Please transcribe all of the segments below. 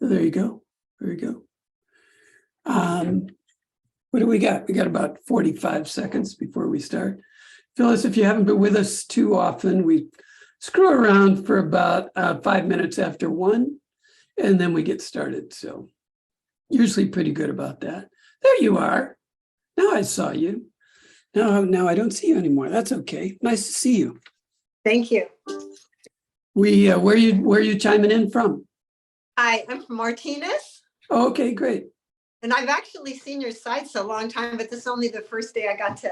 There you go. There you go. What do we got? We got about 45 seconds before we start. Phyllis, if you haven't been with us too often, we screw around for about 5 minutes after 1, and then we get started. So usually pretty good about that. There you are. Now I saw you. No, I don't see you anymore. That's okay. Nice to see you. Thank you. Where are you chiming in from? Hi, I'm from Martinez, Oh, okay, great. and I've actually seen your sites a long time, but this is only the first day I got to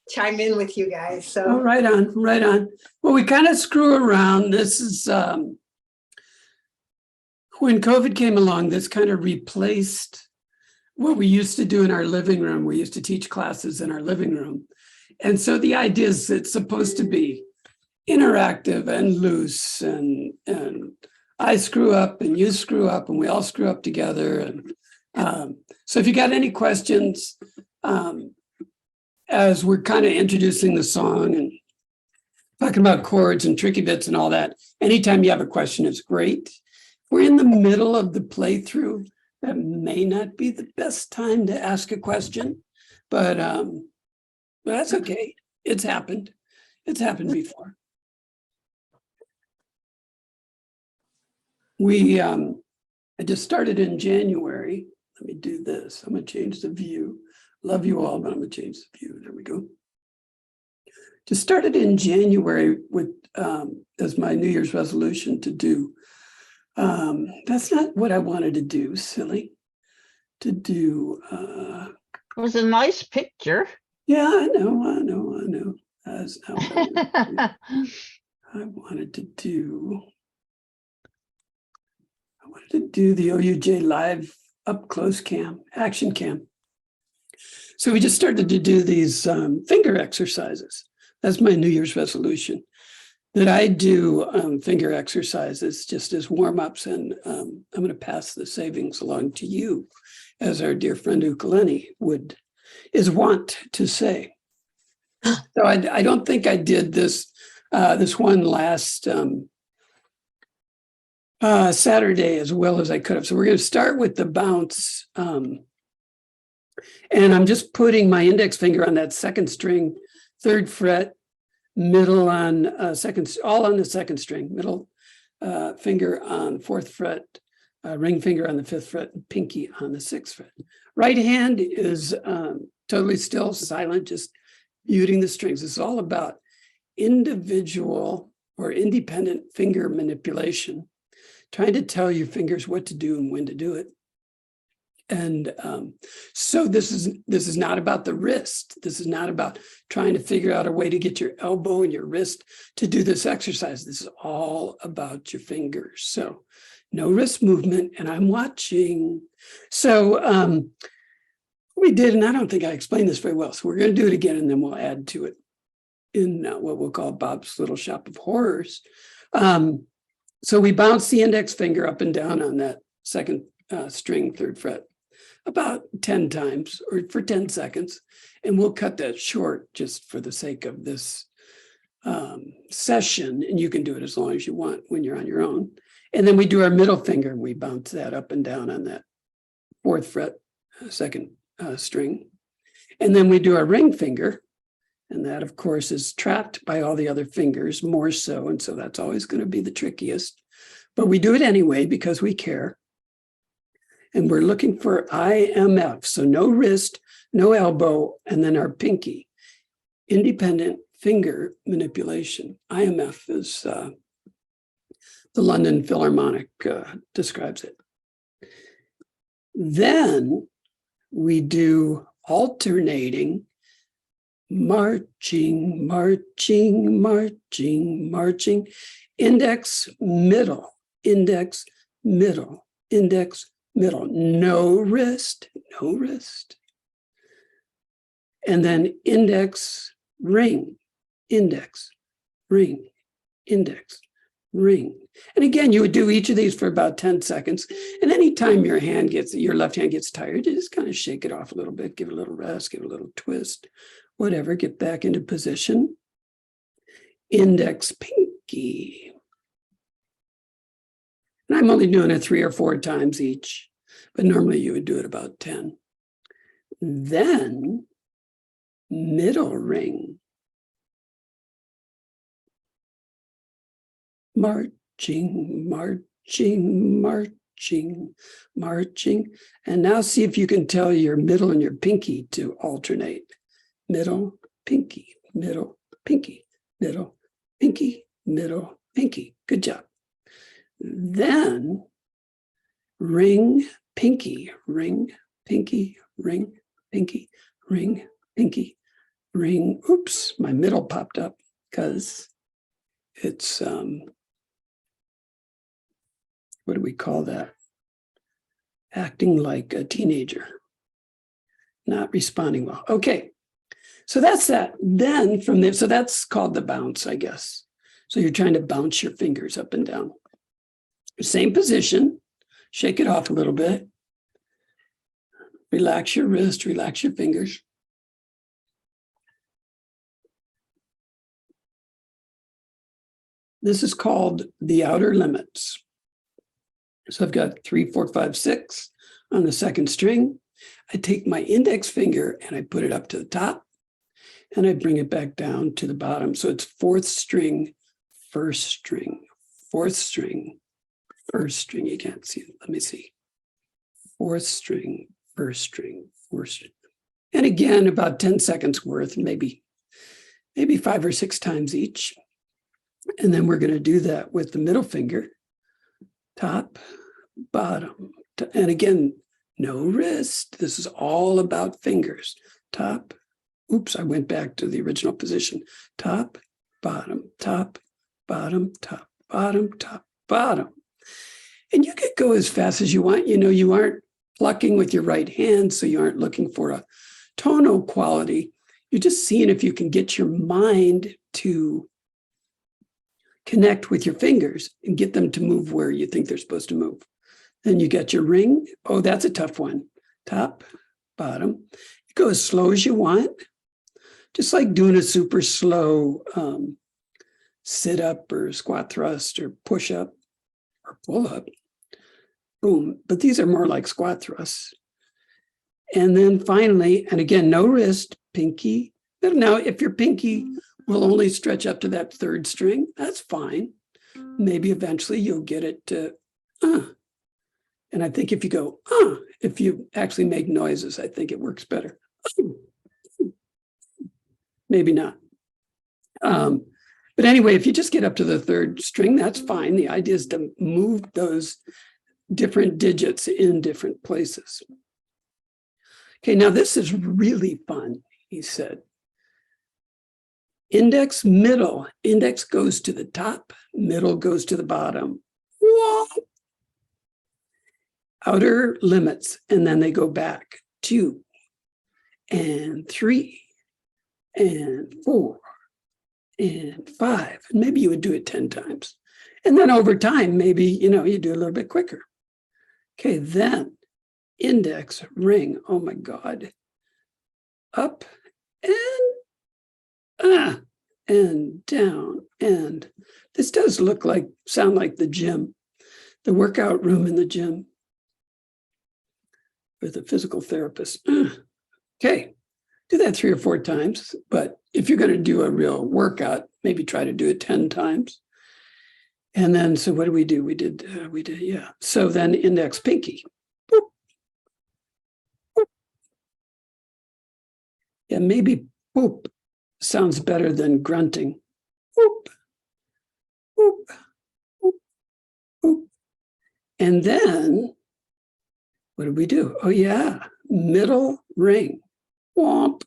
chime in with you guys. So Oh, right on, right on. Well, we kind of screw around. This is when COVID came along, this kind of replaced what we used to do in our living room. We used to teach classes in our living room. And so the idea is it's supposed to be interactive and loose, and I screw up and you screw up and we all screw up together. And so if you got any questions, as we're kind of introducing the song and talking about chords and tricky bits and all that, anytime you have a question is great. We're in the middle of the playthrough. That may not be the best time to ask a question, but that's okay. It's happened. It's happened before. I just started in January. Let me do this. I'm going to change the view. Love you all, but I'm going to change the view. There we go. Just started in January with as my New Year's resolution to do. That's not what I wanted to do, silly. To do. It was a nice picture. Yeah, I know. That's not what I wanted to do. I wanted to do the OUJ live up close cam, action cam. So we just started to do these finger exercises. That's my New Year's resolution, that I do finger exercises just as warm-ups, and I'm going to pass the savings along to you, as our dear friend Ukulele is wont to say. So I don't think I did this one last Saturday as well as I could have. So we're going to start with the bounce. And I'm just putting my index finger on that second string, 3rd fret, middle on second, all on the 2nd string, middle finger on 4th fret, ring finger on the 5th fret, and pinky on the 6th fret. Right hand is totally still, silent, just muting the strings. It's all about individual or independent finger manipulation, trying to tell your fingers what to do and when to do it. And so this is not about the wrist. This is not about trying to figure out a way to get your elbow and your wrist to do this exercise. This is all about your fingers. So no wrist movement, and I'm watching. So we did, and I don't think I explained this very well. So we're going to do it again, and then we'll add to it in what we'll call Bob's Little Shop of Horrors. So we bounce the index finger up and down on that 2nd string, 3rd fret, about 10 times or for 10 seconds. And we'll cut that short just for the sake of this session. And you can do it as long as you want when you're on your own. And then we do our middle finger and we bounce that up and down on that 4th fret, 2nd string. And then we do our ring finger. And that, of course, is trapped by all the other fingers more so. And so that's always going to be the trickiest. But we do it anyway because we care. And we're looking for IMF. So no wrist, no elbow, and then our pinky. Independent finger manipulation. IMF is the London Philharmonic describes it. Then we do alternating marching, marching, marching, marching, index, middle, index, middle, index, middle, no wrist, no wrist. And then index, ring, index, ring, index, ring. And again, you would do each of these for about 10 seconds. And anytime your left hand gets tired, you just kind of shake it off a little bit, give it a little rest, give it a little twist, whatever, get back into position. Index, pinky. And I'm only doing it 3 or 4 times each, but normally you would do it about 10. Then middle ring. Marching, marching, marching, marching. And now see if you can tell your middle and your pinky to alternate. Middle, pinky, middle, pinky, middle, pinky, middle, pinky. Good job. Then ring, pinky, ring, pinky, ring, pinky, ring, pinky, ring. Oops, my middle popped up because it's, what do we call that? Acting like a teenager, not responding well. Okay, so that's that. Then from there, so that's called the bounce, I guess. So you're trying to bounce your fingers up and down. Same position, shake it off a little bit. Relax your wrist, relax your fingers. This is called the outer limits. So I've got 3, 4, 5, 6 on the second string. I take my index finger and I put it up to the top and I bring it back down to the bottom. So it's 4th string, 1st string, 4th string, 1st string. You can't see it. Let me see. 4th string, 1st string, 4th string. And again, about 10 seconds worth, maybe 5 or 6 times each. And then we're going to do that with the middle finger, top, bottom. And again, no wrist. This is all about fingers. Top, oops, I went back to the original position. Top, bottom, top, bottom, top, bottom, top, bottom. And you could go as fast as you want. You know, you aren't plucking with your right hand, so you aren't looking for a tonal quality. You're just seeing if you can get your mind to connect with your fingers and get them to move where you think they're supposed to move. Then you get your ring. Oh, that's a tough one. Top, bottom. You go as slow as you want, just like doing a super slow sit up or squat thrust or push up or pull up. Boom. But these are more like squat thrusts. And then finally, and again, no wrist, pinky. Now, if your pinky will only stretch up to that 3rd string, that's fine. Maybe eventually you'll get it to, And I think if you go, if you actually make noises, I think it works better. Maybe not. But anyway, if you just get up to the 3rd string, that's fine. The idea is to move those different digits in different places. Okay, now this is really fun, he said. Index, middle. Index goes to the top, middle goes to the bottom. Whoa. Outer limits, and then they go back 2 and 3 and 4 and 5. And maybe you would do it 10 times. And then over time, maybe, you do a little bit quicker. Okay, then index, ring. Oh my God. Up and down. And this does sound like the gym, the workout room in the gym with a physical therapist. Okay, do that 3 or 4 times. But if you're going to do a real workout, maybe try to do it 10 times. And then, so what did we do? We did, yeah. So then index, pinky. Boop. Boop. Yeah, maybe boop sounds better than grunting. Boop. Boop. Boop. Boop. And then, what did we do? Oh, yeah, middle ring. Womp.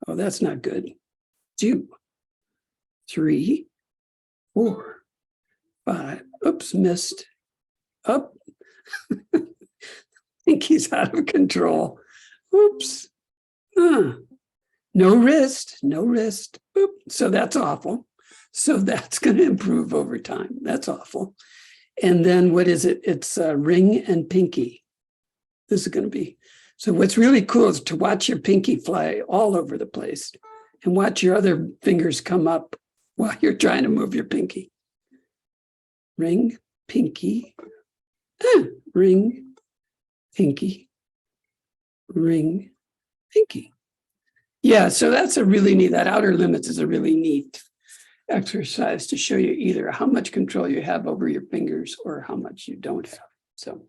Oh, that's not good. 2, 3, 4, 5. Oops, missed. Up. I think he's out of control. Oops. No wrist, no wrist. Boop. So that's awful. So that's going to improve over time. That's awful. And then what is it? It's ring and pinky. This is going to be. So what's really cool is to watch your pinky fly all over the place and watch your other fingers come up while you're trying to move your pinky. Ring, pinky, ring, pinky, ring, pinky. Yeah, so that's a really neat, that outer limits is a really neat exercise to show you either how much control you have over your fingers or how much you don't have. So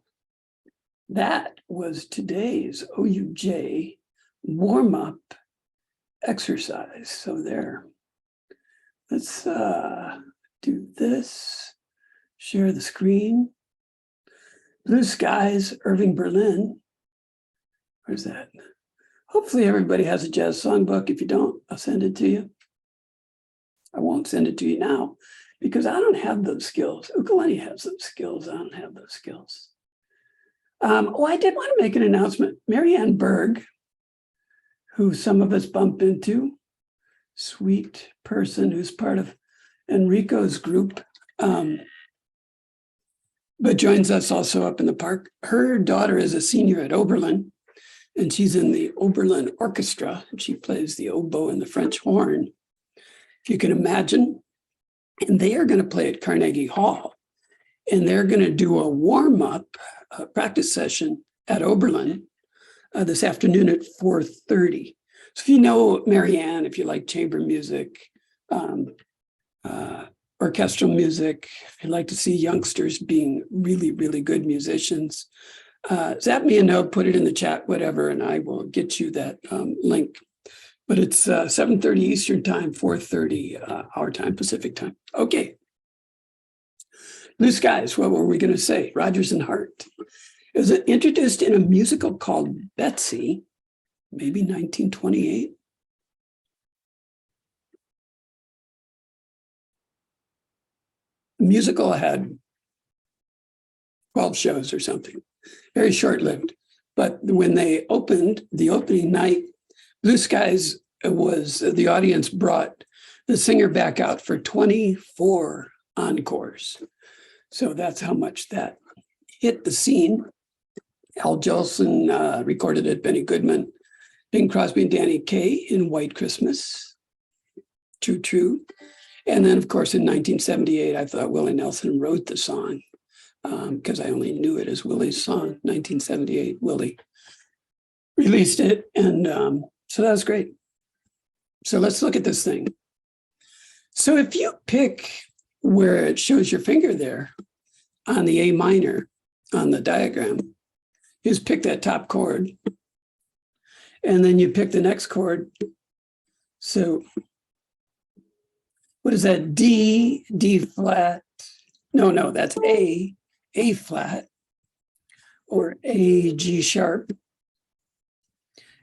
that was today's OUJ warm-up exercise. So there. Let's do this, share the screen. Blue skies, Irving Berlin. Where's that? Hopefully everybody has a jazz songbook. If you don't, I'll send it to you. I won't send it to you now because I don't have those skills. Ukulele has those skills. I don't have those skills. I did want to make an announcement. Marianne Berg, who some of us bump into, sweet person who's part of Enrico's group, but joins us also up in the park. Her daughter is a senior at Oberlin, and she's in the Oberlin Orchestra. She plays the oboe and the French horn, if you can imagine. And they are going to play at Carnegie Hall. And they're going to do a warm-up practice session at Oberlin this afternoon at 4:30. So if you know Marianne, if you like chamber music, orchestral music, if you'd like to see youngsters being really, really good musicians, zap me a note, put it in the chat, whatever, and I will get you that link. But it's 7:30 Eastern time, 4:30 our time, Pacific time. Okay. Blue skies, what were we going to say? Rodgers and Hart. It was introduced in a musical called Betsy, maybe 1928. The musical had 12 shows or something, very short-lived. But when they opened, the opening night, Blue Skies was, the audience brought the singer back out for 24 encores. So that's how much that hit the scene. Al Jolson recorded it, Benny Goodman, Bing Crosby and Danny Kaye in White Christmas. True, true. And then, of course, in 1978, I thought Willie Nelson wrote the song because I only knew it as Willie's song. 1978, Willie released it. And so that was great. So let's look at this thing. So if you pick where it shows your finger there on the A minor on the diagram, you just pick that top chord. And then you pick the next chord. So what is that? D, D flat. No, that's A flat, or A, G sharp.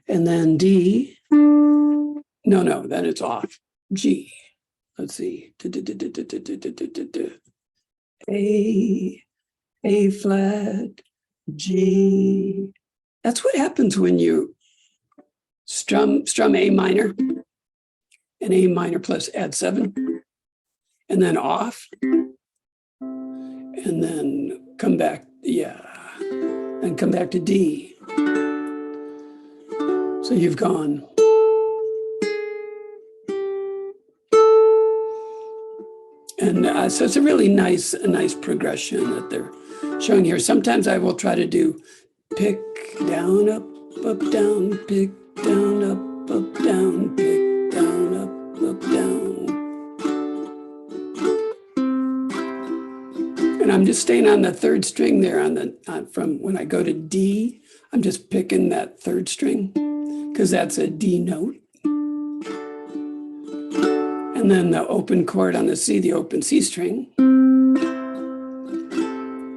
And then D. No, then it's off. G. Let's see. A flat, G. That's what happens when you strum A minor and A minor plus add 7, and then off, and then come back, and come back to D. So you've gone. And so it's a really nice progression that they're showing here. Sometimes I will try to do pick, down, up, down, pick, down, up, down, pick, down, up, down. And I'm just staying on the third string there from when I go to D, I'm just picking that third string because that's a D note. And then the open chord on the C, the open C string.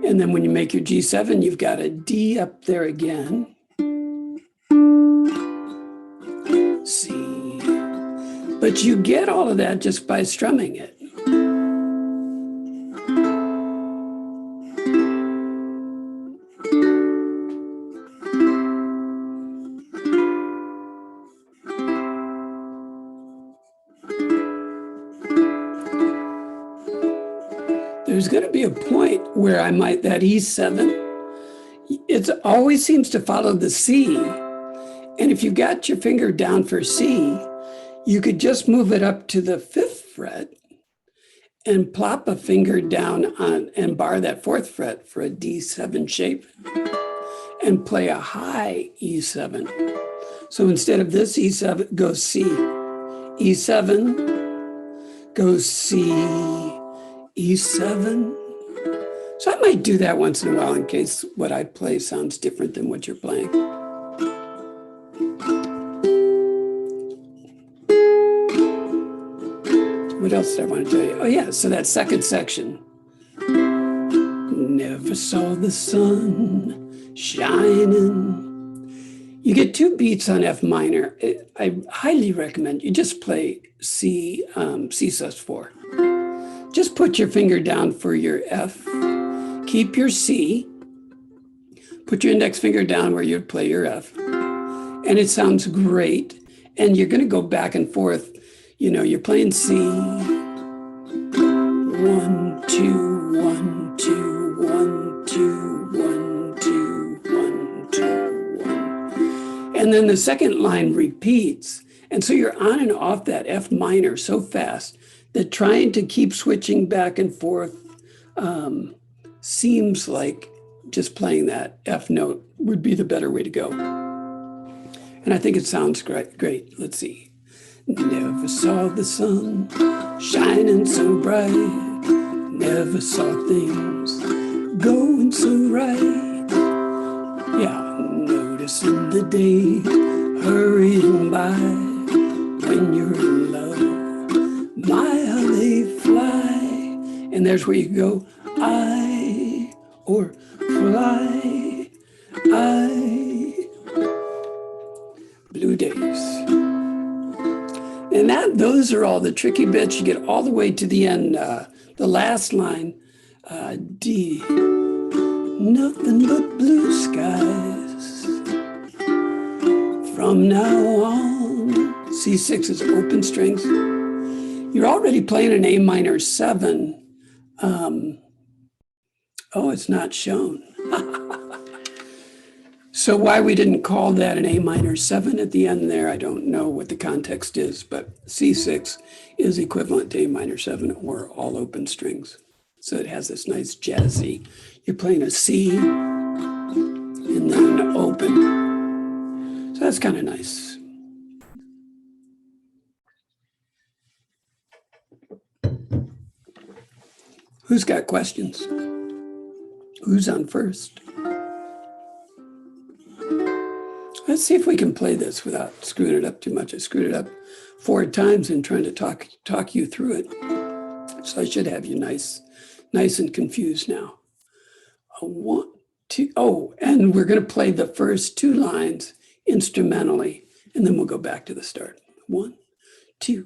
And then when you make your G7, you've got a D up there again. C. But you get all of that just by strumming it. There's going to be a point where I might, that E7, it always seems to follow the C. And if you got your finger down for C, you could just move it up to the 5th fret and plop a finger down on and bar that fourth fret for a D7 shape and play a high E7. So instead of this E7 goes C, E7 goes C, E7. So I might do that once in a while in case what I play sounds different than what you're playing. What else did I want to tell you? Oh yeah, so that second section. Never saw the sun shining. You get 2 beats on F minor. I highly recommend you just play C sus4. Just put your finger down for your F. Keep your C. Put your index finger down where you'd play your F. And it sounds great. And you're going to go back and forth. You know, you're playing C, 1, 2, 1, 2, 1, 2, 1, 2, 1, 2, 1. And then the second line repeats. And so you're on and off that F minor so fast that trying to keep switching back and forth seems like just playing that F note would be the better way to go. And I think it sounds great. Let's see. Never saw the sun shining so bright. Never saw things going so right. Yeah, noticing the day hurrying by. When you're in love, my, how they fly. And there's where you go, I, or fly, I. Blue days. And those are all the tricky bits. You get all the way to the end. The last line, D, nothing but blue skies. From now on, C6 is open strings. You're already playing an A minor 7. Oh, it's not shown. So why we didn't call that an A minor 7 at the end there, I don't know what the context is, but C6 is equivalent to A minor 7 or all open strings. So it has this nice jazzy, you're playing a C and then an open. So that's kind of nice. Who's got questions? Who's on first? Let's see if we can play this without screwing it up too much. I screwed it up 4 times in trying to talk you through it. So I should have you nice and confused now. 1, 2, oh, and we're going to play the first 2 lines instrumentally, and then we'll go back to the start. 1, 2,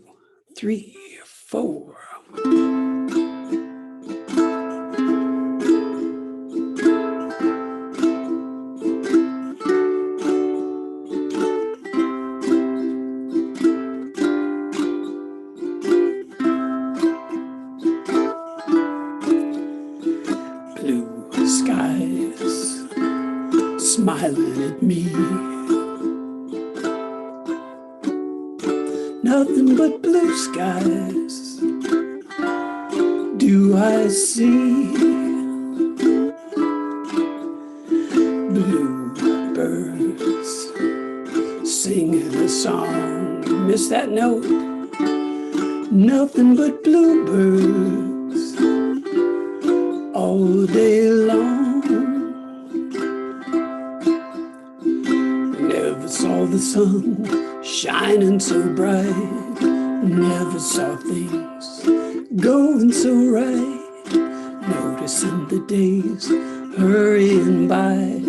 3, 4. Smiling at me, nothing but blue skies do I see. Blue birds singing a song, miss that note, nothing but bluebirds all day long. Saw the sun shining so bright, never saw things going so right, noticing the days hurrying by.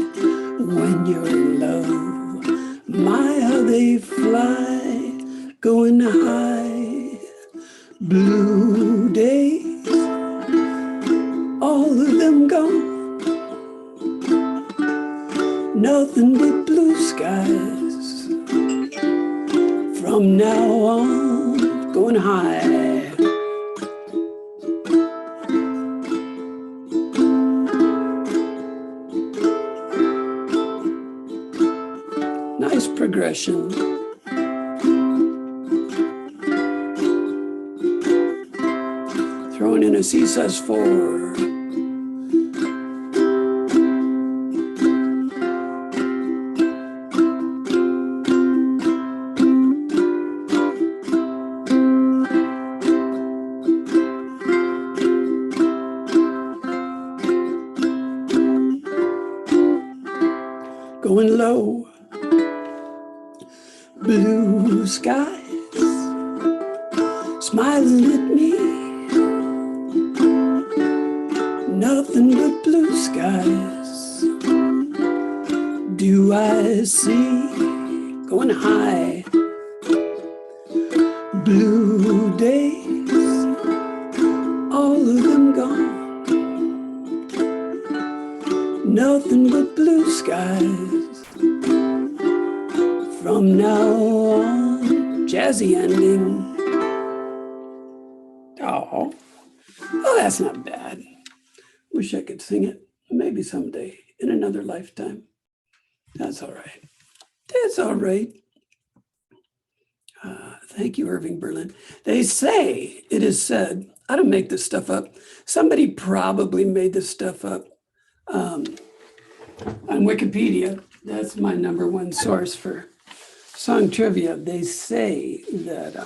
When you're in love, my, how they fly, going high. Blue days, all of them gone, nothing but blue skies. From now on, going high. Nice progression. Throwing gonna see sus 4. Going low, blue skies smiling at me, nothing but blue skies do I see. Going high, blue days, all of them gone, nothing but blue skies. From now on, jazzy ending. Oh, that's not bad. Wish I could sing it. Maybe someday in another lifetime. That's all right. That's all right. Thank you, Irving Berlin. They say, it is said, I don't make this stuff up. Somebody probably made this stuff up on Wikipedia. That's my #1 source for song trivia. They say that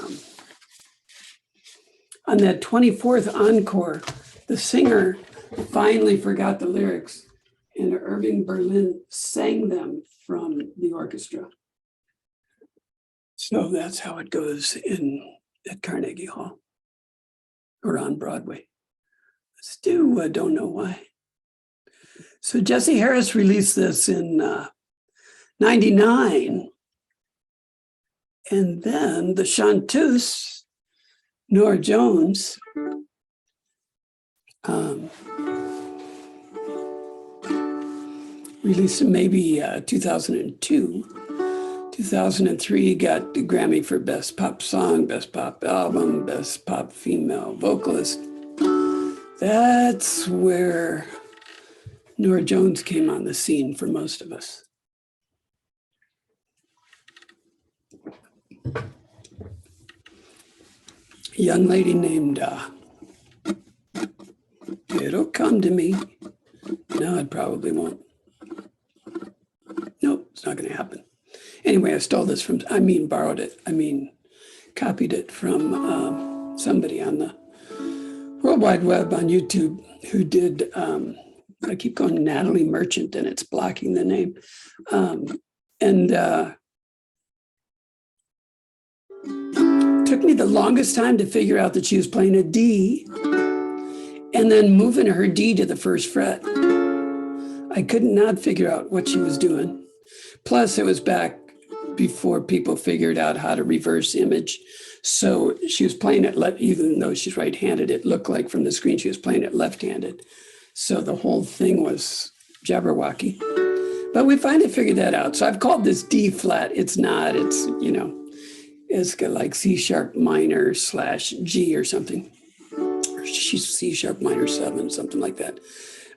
on that 24th encore, the singer finally forgot the lyrics and Irving Berlin sang them from the orchestra. So that's how it goes at Carnegie Hall or on Broadway. Stu, don't know why. So Jesse Harris released this in 99. And then the chanteuse, Nora Jones, released it maybe 2002. 2003 got the Grammy for Best Pop Song, Best Pop Album, Best Pop Female Vocalist. That's where Nora Jones came on the scene for most of us. A young lady named, it'll come to me. No, it probably won't. Nope, it's not going to happen. Anyway, I stole this borrowed it. Copied it from somebody on the World Wide Web on YouTube who did, I keep going Natalie Merchant and it's blocking the name. Took me the longest time to figure out that she was playing a D and then moving her D to the first fret. I could not figure out what she was doing. Plus, it was back before people figured out how to reverse image. So she was playing it left, even though she's right-handed, it looked like from the screen she was playing it left-handed. So the whole thing was jabberwocky. But we finally figured that out. So I've called this D flat. It's not, it's, it's got like C sharp minor / G or something. Or C sharp minor 7, something like that.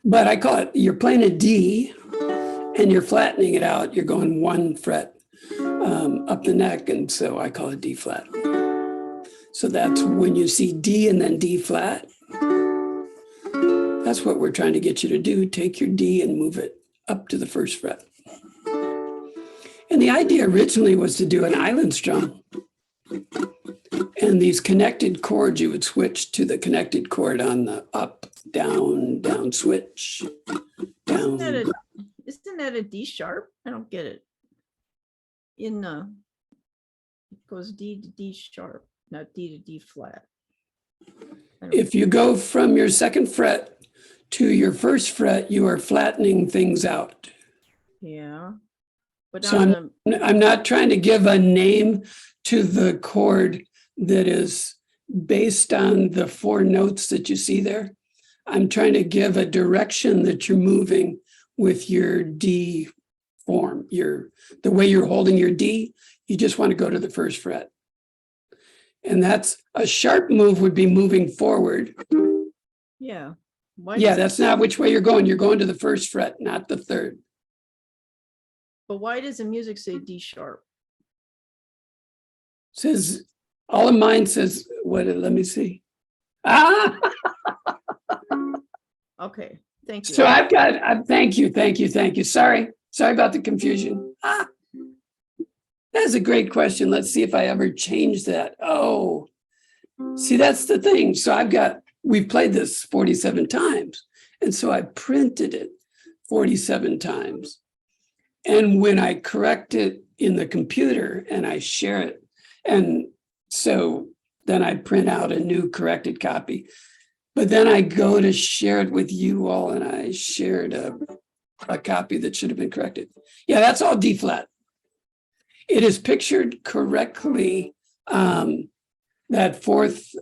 But I call it, you're playing a D and you're flattening it out. You're going 1 fret up the neck. And so I call it D flat. So that's when you see D and then D flat. That's what we're trying to get you to do. Take your D and move it up to the first fret. And the idea originally was to do an island strum. And these connected chords, you would switch to the connected chord on the up, down, down switch, down. Isn't that a D sharp? I don't get it. It goes D to D sharp, not D to D flat. If you go from your second fret to your first fret, you are flattening things out. Yeah. But So I'm not trying to give a name to the chord that is based on the 4 notes that you see there. I'm trying to give a direction that you're moving with your D form. The way you're holding your D, you just want to go to the first fret. And that's a sharp move would be moving forward. yeah. That's not which way you're going. You're going to the first fret, not the third. But why does the music say D sharp? Says, all of mine says, let me see. Okay, thank you. So I've got, thank you. Sorry about the confusion. That's a great question. Let's see if I ever change that. Oh, see, that's the thing. So we've played this 47 times. And so I printed it 47 times. And when I correct it in the computer and I share it, and so then I print out a new corrected copy. But then I go to share it with you all and I shared a copy that should have been corrected. Yeah, that's all D flat. It is pictured correctly, that fourth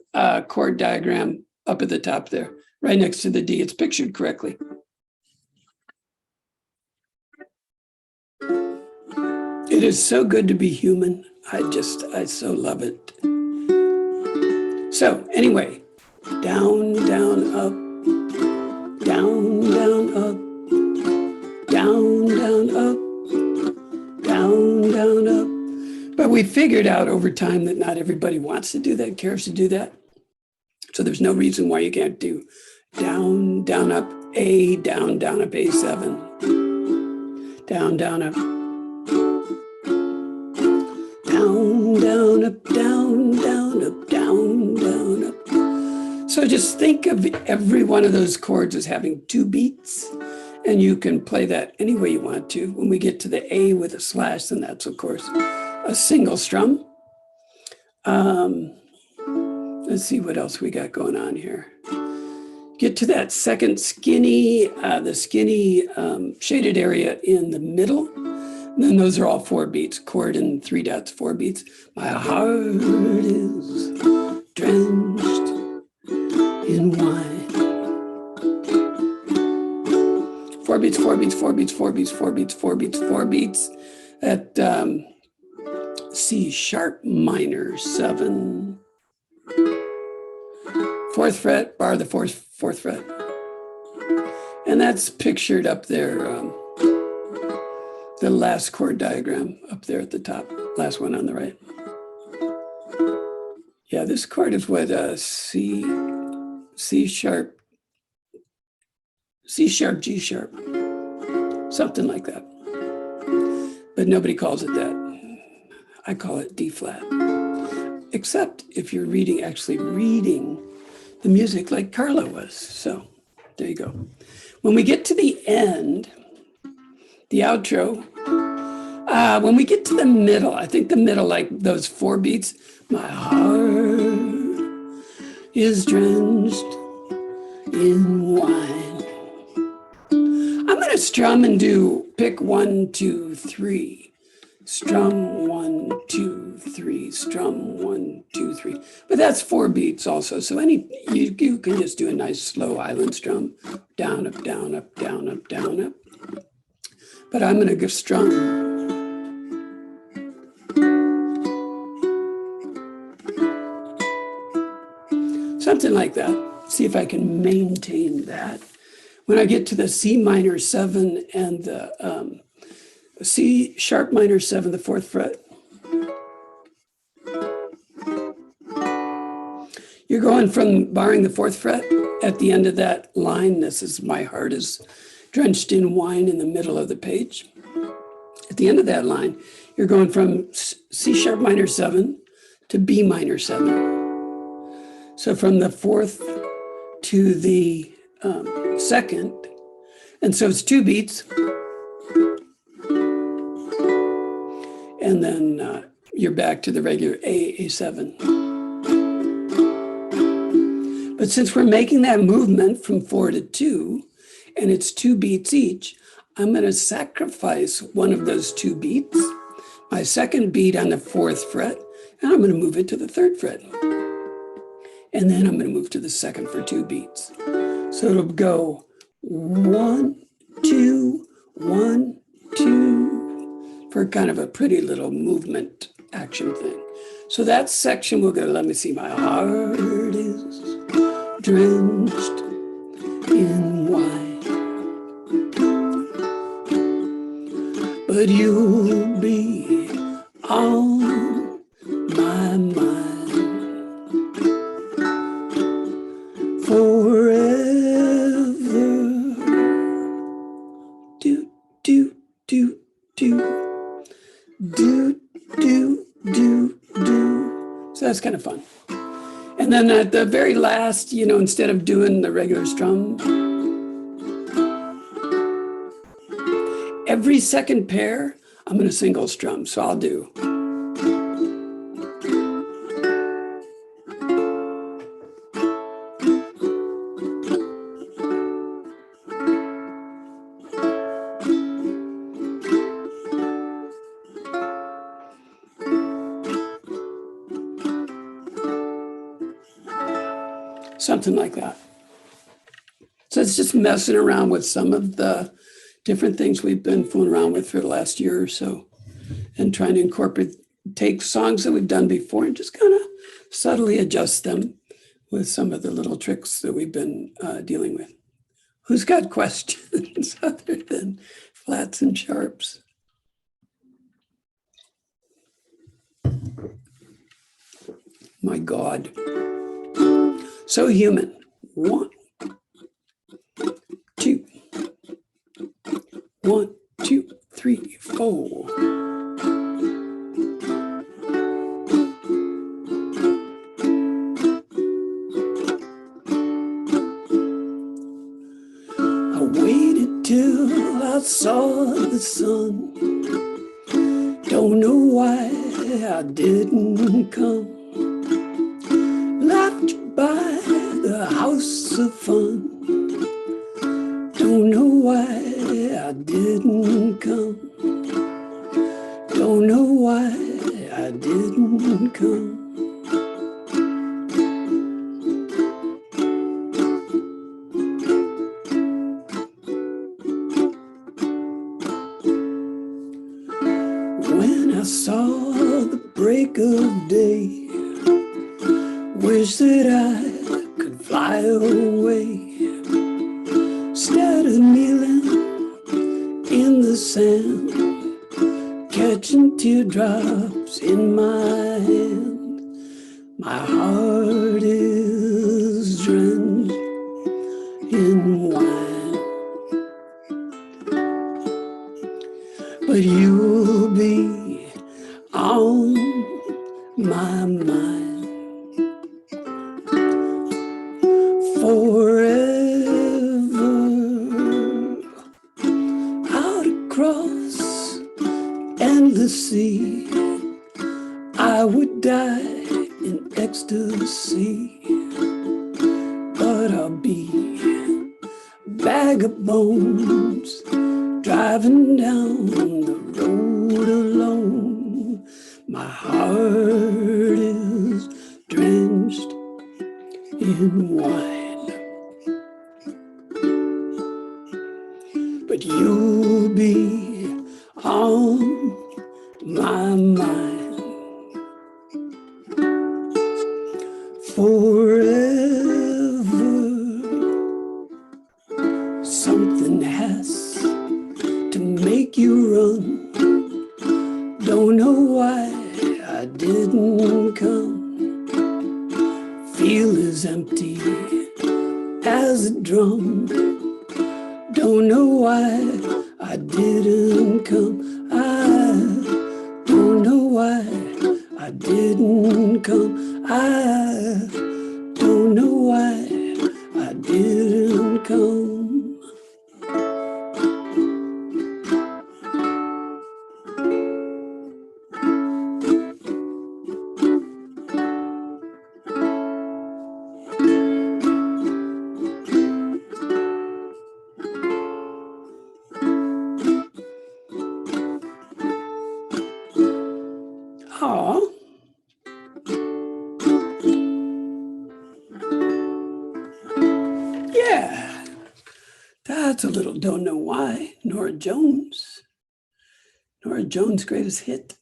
chord diagram up at the top there, right next to the D, it's pictured correctly. It is so good to be human. I so love it. So anyway, down, down, up, down, down, up, down, down, up, down, down, up. But we figured out over time that not everybody wants to do that, cares to do that. So there's no reason why you can't do down, down, up, A, down, down, up, A7, down, down, up, down, down, up, down, down, up, down, down, up. So just think of every one of those chords as having 2 beats, and you can play that any way you want to. When we get to the A with a slash, then that's, of course, a single strum. Let's see what else we got going on here. Get to that second skinny, the skinny shaded area in the middle. And then those are all 4 beats, chord and 3 dots, 4 beats. My heart is drenched in wine. 4 beats, 4 beats, 4 beats, 4 beats, 4 beats, 4 beats, 4 beats. At C sharp minor 7. 4th fret, bar the 4th fret. And that's pictured up there, the last chord diagram up there at the top, last one on the right. Yeah, this chord is what C sharp, G sharp, something like that. But nobody calls it that. I call it D flat. Except if you're actually reading the music like Carla was. So there you go. When we get to the end, the outro, when we get to the middle, I think the middle, like those 4 beats, my heart is drenched in wine. I'm going to strum and pick 1, 2, 3. Strum 1, 2, 3, strum 1, 2, 3. But that's 4 beats also. So you can just do a nice slow island strum. Down, up, down, up, down, up, down, up. But I'm going to go strum. Something like that. See if I can maintain that. When I get to the C minor 7 and the C sharp minor 7, the 4th fret. You're going from barring the 4th fret at the end of that line. This is my heart is drenched in wine in the middle of the page. At the end of that line, you're going from C sharp minor 7 to B minor 7. So from the 4th to the 2nd. And so it's 2 beats. And then you're back to the regular A7. But since we're making that movement from 4 to 2, and it's 2 beats each, I'm going to sacrifice one of those 2 beats, my 2nd beat on the 4th fret, and I'm going to move it to the 3rd fret. And then I'm going to move to the 2nd for 2 beats. So it'll go 1, 2, 1, 2, for kind of a pretty little movement action thing. So that section will go, let me see, my heart is drenched in wine, but you'll be on my mind for do, do, do, do, do, do. So that's kind of fun. And then at the very last, you know, instead of doing the regular strum, every second pair, I'm going to single strum. So I'll do. Something like that. So it's just messing around with some of the different things we've been fooling around with for the last year or so and trying to incorporate, take songs that we've done before and just kind of subtly adjust them with some of the little tricks that we've been dealing with. Who's got questions other than flats and sharps? My God. So human. 1, 2. 1, 2, 3, 4. I waited till I saw the sun. Don't know why I didn't come. Left by the house of fun. Don't know why I didn't come. Don't know why I didn't come. When I saw the break of day, wish that I could fly away. Instead of kneeling in the sand, catching teardrops in my hand, my heart is drenched in wine. But you'll be on my mind forever. Out across endless sea, I would die in ecstasy, but I'll be a bag of bones driving down the road alone. My heart is drenched in wine, but you'll be on my mind forever. Something has to make you run. Don't know why I didn't come. Feel as empty as a drum. Don't know why I didn't come. I don't know why I didn't come. I don't know why I didn't come. Oh, yeah, that's a little Don't Know Why. Nora Jones. Nora Jones' greatest hit.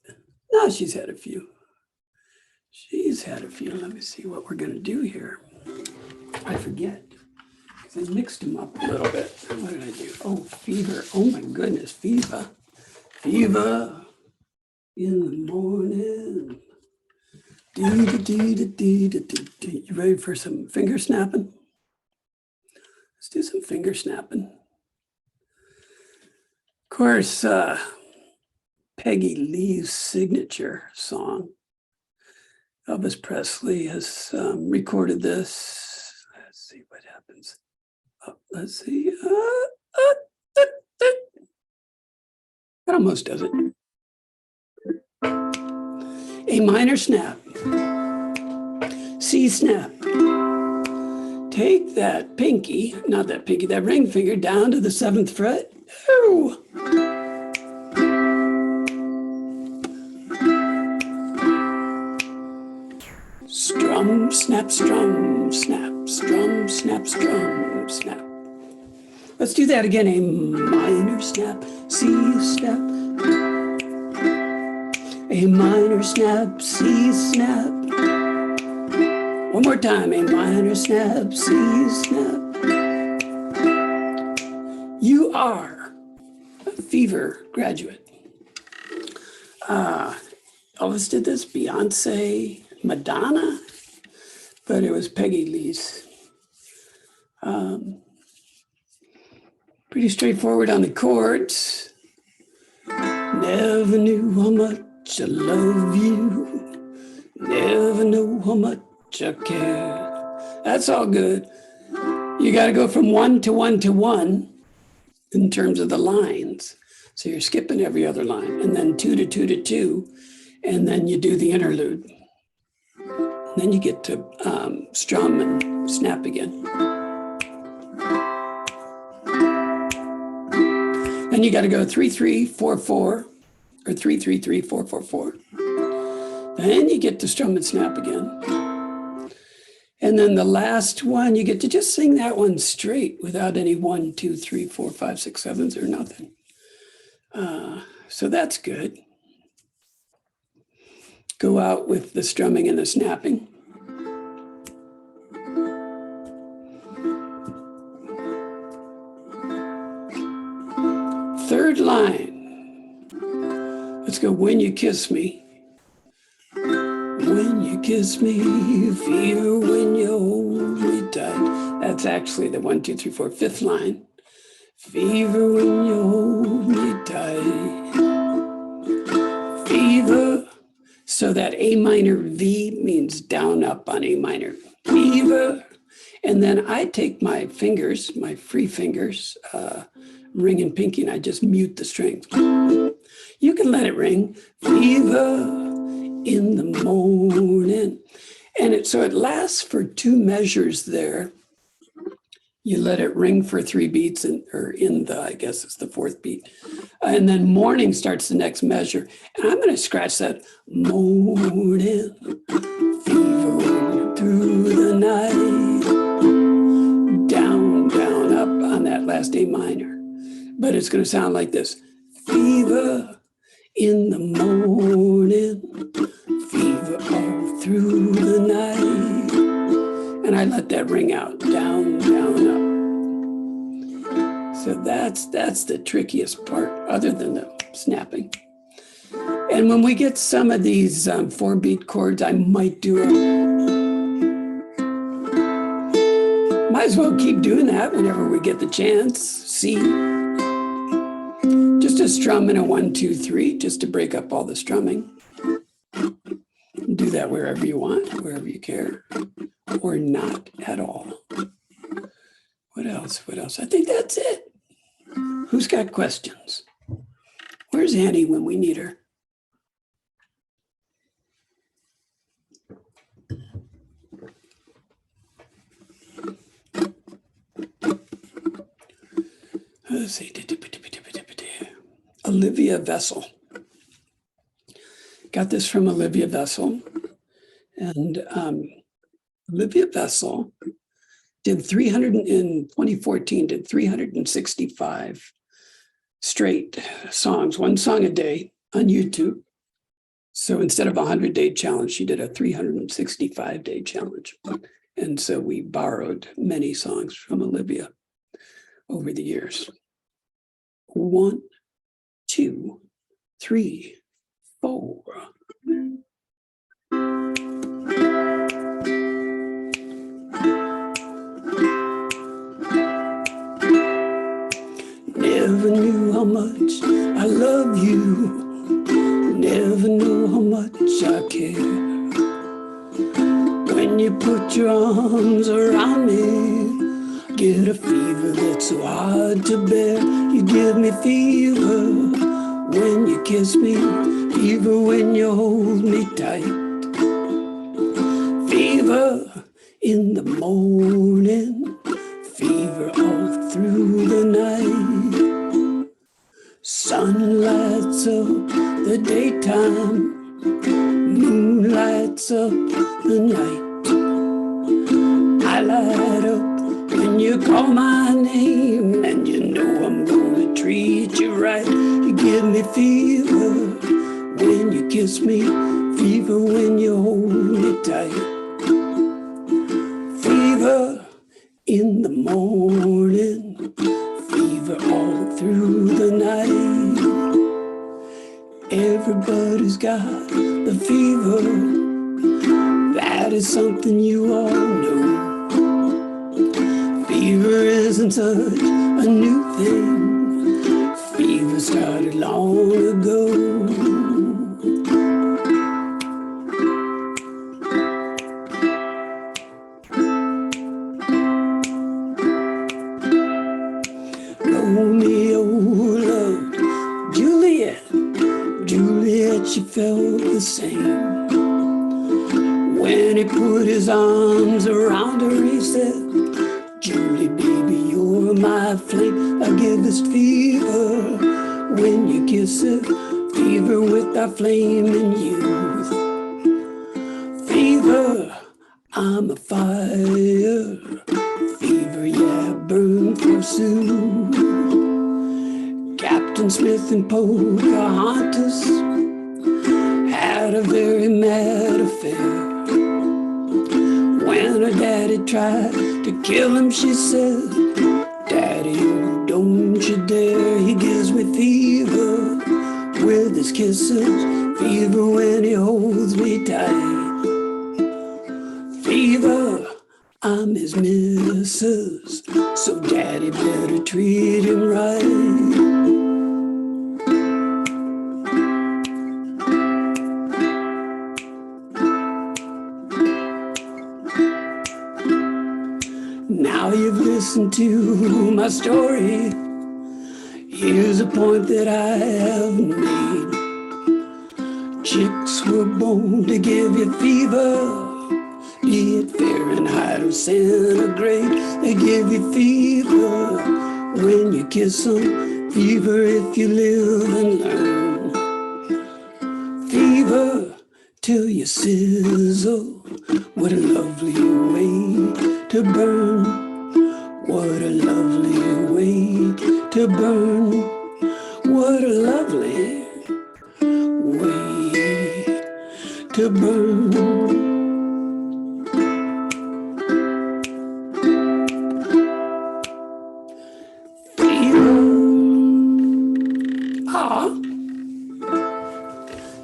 No, she's had a few. She's had a few. Let me see what we're going to do here. I forget, because I mixed them up a little bit. What did I do? Oh, Fever. Oh, my goodness, Fever. Fever in the morning. You ready for some finger snapping? Let's do some finger snapping. course, Peggy Lee's signature song. Elvis Presley has recorded this. Let's see what happens. Oh, let's see. That almost does it. A minor snap. C snap. Take that pinky, not that pinky, that ring finger down to the 7th fret. Ooh. Strum, snap, strum, snap, strum, snap, strum, snap. Let's do that again. A minor snap, C snap. A minor snap, C snap. One more time. A minor snap, C snap. You are a Fever graduate. Elvis did this, Beyonce, Madonna, but it was Peggy Lee's. Pretty straightforward on the chords. Never knew how much I love you. Never know how much I care. That's all good. You got to go from 1 to 1 to 1 in terms of the lines. So you're skipping every other line, and then 2 to 2 to 2, and then you do the interlude. And then you get to strum and snap again. Then you got to go 3-3-4-4 or 3-3-3-4-4-4. Then you get to strum and snap again. And then the last one, you get to just sing that one straight without any 1, 2, 3, 4, 5, 6, 7s or nothing. So that's good. Go out with the strumming and the snapping. Third line. Let's go. When you kiss me. When you kiss me, fever when you hold me tight. That's actually the 1, 2, 3, 4, 5th line. Fever when you hold me tight. Fever. So that A minor V means down, up on A minor. Fever. And then I take my fingers, my free fingers, ring and pinky, and I just mute the string. You can let it ring. Fever in the morning. And so it lasts for 2 measures there. You let it ring for 3 beats, I guess it's the 4th beat. And then morning starts the next measure. And I'm going to scratch that morning, fever through the night, down, down, up on that last A minor. But it's going to sound like this. Fever in the morning, fever all through the night. And I let that ring out, down, down, up. So that's the trickiest part, other than the snapping. And when we get some of these 4-beat chords, I might do it. Might as well keep doing that whenever we get the chance. C. Just a strum and a 1, 2, 3, just to break up all the strumming. Do that wherever you want, wherever you care, or not at all. What else? What else? I think that's it. Who's got questions? Where's Annie when we need her? Let's see. Olivia Vessel. Got this from Olivia Vessel. And Olivia Vessel in 2014, did 365 straight songs, 1 song a day on YouTube. So instead of a 100-day challenge, she did a 365-day challenge. And so we borrowed many songs from Olivia over the years. 1, 2, 3, 4. Never knew how much I love you. Never knew how much I care. When you put your arms around me, get a fever that's so hard to bear. You give me fever when you kiss me, fever when you hold me tight. Fever in the morning, fever all through the night. Sun lights up the daytime, moon lights up the night. I light up when you call my name, and you know I'm gonna treat you right. You give me fever when you kiss me, fever when you hold me tight. Fever in the morning, fever all through the night. Everybody's got the fever, that is something you all know. Fever isn't such a new thing, fever started long ago. Romeo loved Juliet, Juliet, she felt the same. When he put his arms around her, he said, Julie, baby, you're my flame. I give this fever when you kiss it, fever with our flame in youth. Fever, I'm a fire, fever, yeah, burn forsooth. Captain Smith and Pocahontas had a very mad affair. When her daddy tried to kill him, she said, Daddy, oh, don't you dare. He gives me fever with his kisses, fever when he holds me tight. Fever, I'm his missus, so Daddy better treat him right. Now you've listened to my story. Here's a point that I have made. Chicks were born to give you fever, be it Fahrenheit or centigrade. They give you fever when you kiss them, fever if you live and learn. Fever till you sizzle, what a lovely way to burn. What a lovely way to burn. What a lovely way to burn.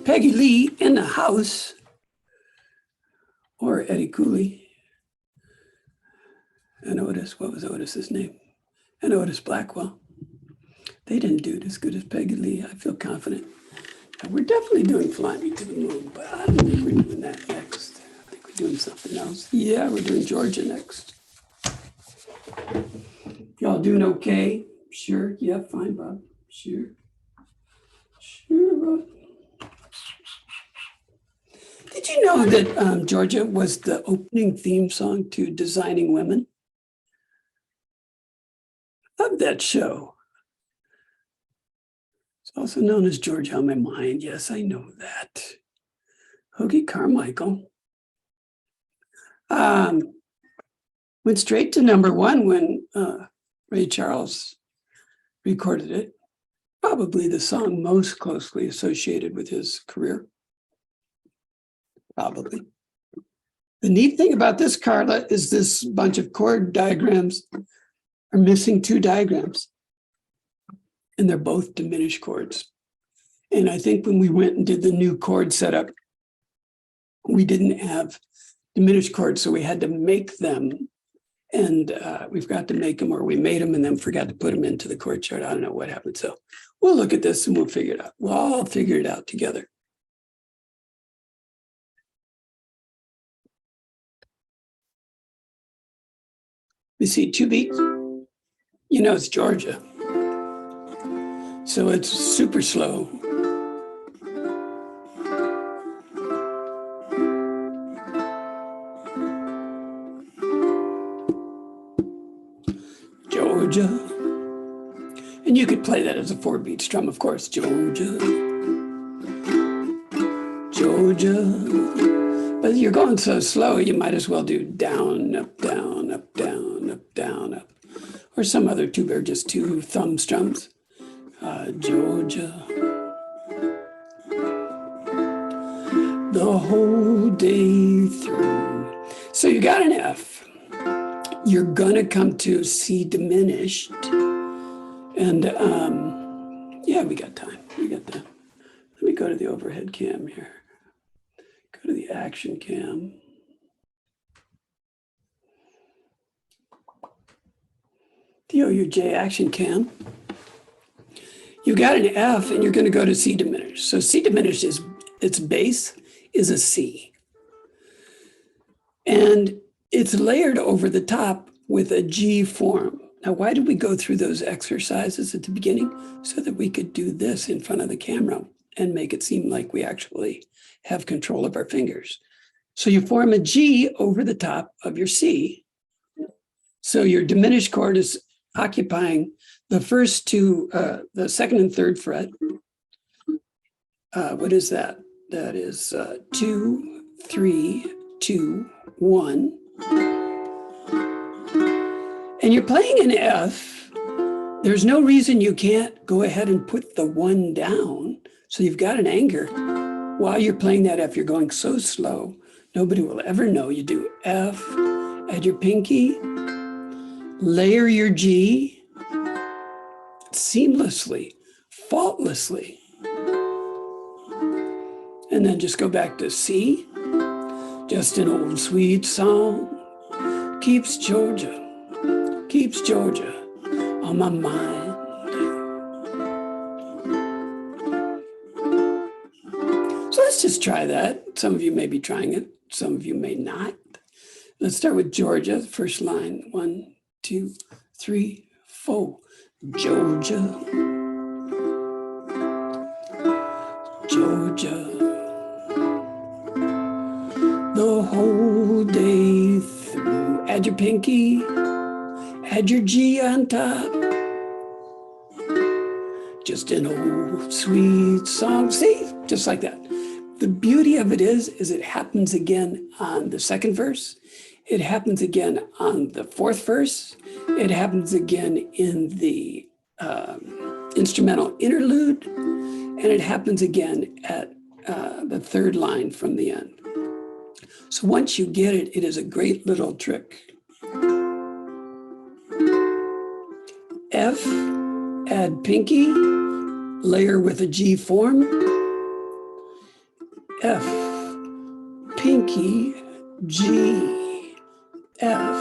Peggy Lee in the house, or Eddie Cooley, and Otis. What was Otis's name? And Otis Blackwell. They didn't do it as good as Peggy Lee. I feel confident. And we're definitely doing Fly Me to the Moon, but I don't think we're doing that next. I think we're doing something else. Yeah, we're doing Georgia next. Y'all doing okay? Sure. Yeah, fine, Bob. Sure. Sure, Bob. Did you know that Georgia was the opening theme song to Designing Women? Love that show. It's also known as Georgia on My Mind. Yes, I know that. Hoagie Carmichael. Went straight to #1 when Ray Charles recorded it. Probably the song most closely associated with his career. Probably. The neat thing about this, Carla, is this bunch of chord diagrams are missing 2 diagrams. And they're both diminished chords. And I think when we went and did the new chord setup, we didn't have diminished chords, so we had to make them And we've got to make them, or we made them and then forgot to put them into the chord chart. I don't know what happened. So we'll look at this and we'll figure it out. We'll all figure it out together. We see 2 beats. You know, it's Georgia. So it's super slow. Georgia. And you could play that as a 4-beat strum, of course. Georgia. Georgia. But you're going so slow, you might as well do down, up, down, up, down, up, down, up. Or some other two, or just 2 thumb strums. Georgia. The whole day through. So you got an F. You're gonna come to C diminished. And yeah, we got time. We got time. Let me go to the overhead cam here. Go to the action cam. The OUJ action cam. You got an F and you're going to go to C diminished. So C diminished is, its base is a C. And it's layered over the top with a G form. Now, why did we go through those exercises at the beginning? So that we could do this in front of the camera and make it seem like we actually have control of our fingers. So you form a G over the top of your C. So your diminished chord is occupying the first 2, the 2nd and 3rd fret. What is that? That is 2, 3, 2, 1. And you're playing an F. There's no reason you can't go ahead and put the 1 down. So you've got an anger. While you're playing that F, you're going so slow, nobody will ever know. You do F, add your pinky, layer your G seamlessly, faultlessly. And then just go back to C. Just an old sweet song keeps Georgia on my mind. So let's just try that. Some of you may be trying it. Some of you may not. Let's start with Georgia, first line. 1, 2, 3, 4. Georgia. Georgia. The whole day through. Add your pinky. Add your G on top. Just an old sweet song. See, just like that. The beauty of it is it happens again on the 2nd verse. It happens again on the 4th verse. It happens again in the instrumental interlude. And it happens again at the 3rd line from the end. So once you get it, it is a great little trick. F, add pinky, layer with a G form. F, pinky, G, F,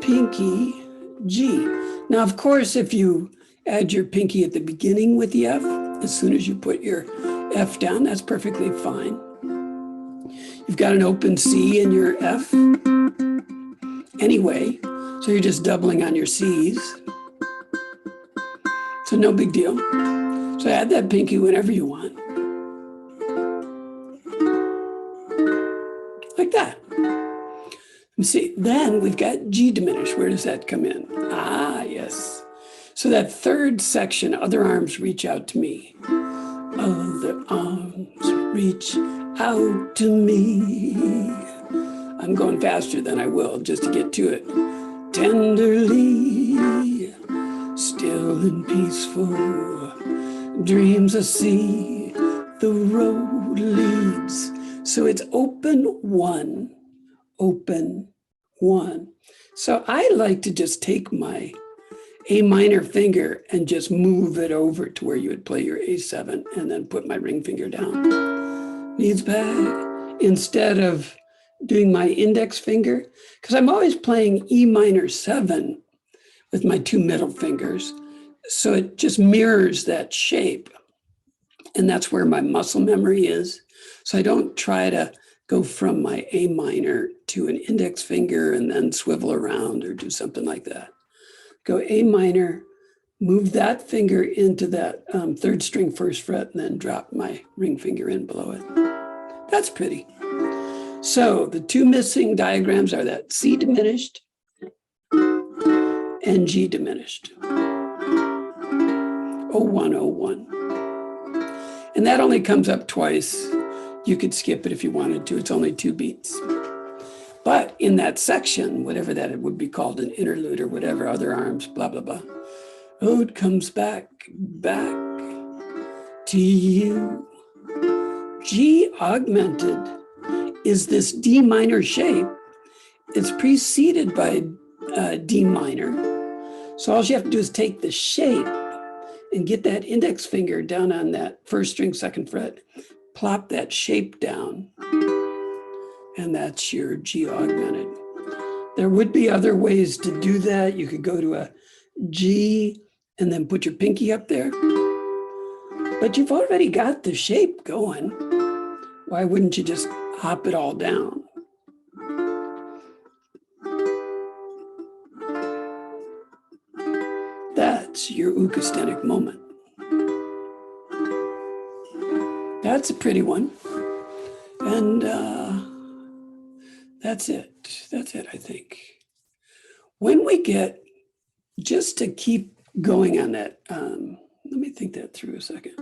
pinky, G. Now, of course, if you add your pinky at the beginning with the F, as soon as you put your F down, that's perfectly fine. You've got an open C in your F anyway, so you're just doubling on your C's. So no big deal. So add that pinky whenever you want. Like that. Let me see. Then we've got G diminished. Where does that come in? Ah, yes. So that 3rd section, other arms reach out to me. Other arms reach out to me. I'm going faster than I will just to get to it. Tenderly, still and peaceful, dreams I see, the road leads. So it's open 1, open 1. So I like to just take my A minor finger and just move it over to where you would play your A7 and then put my ring finger down. Leads back instead of doing my index finger, because I'm always playing E minor 7 with my 2 middle fingers. So it just mirrors that shape. And that's where my muscle memory is. So I don't try to go from my A minor to an index finger and then swivel around or do something like that. Go A minor, move that finger into that 3rd string 1st fret, and then drop my ring finger in below it. That's pretty. So the 2 missing diagrams are that C diminished and G diminished. 0101. And that only comes up twice. You could skip it if you wanted to. It's only 2 beats. But in that section, whatever that it would be called, an interlude or whatever, other arms, blah, blah, blah. Ode comes back to you. G augmented is this D minor shape. It's preceded by D minor. So all you have to do is take the shape and get that index finger down on that 1st string 2nd fret, plop that shape down, and that's your G augmented. There would be other ways to do that. You could go to a G and then put your pinky up there, but you've already got the shape going. Why wouldn't you just hop it all down? That's your ukastenic moment. That's a pretty one. And that's it. That's it, I think. When we get, just to keep going on that, let me think that through a second.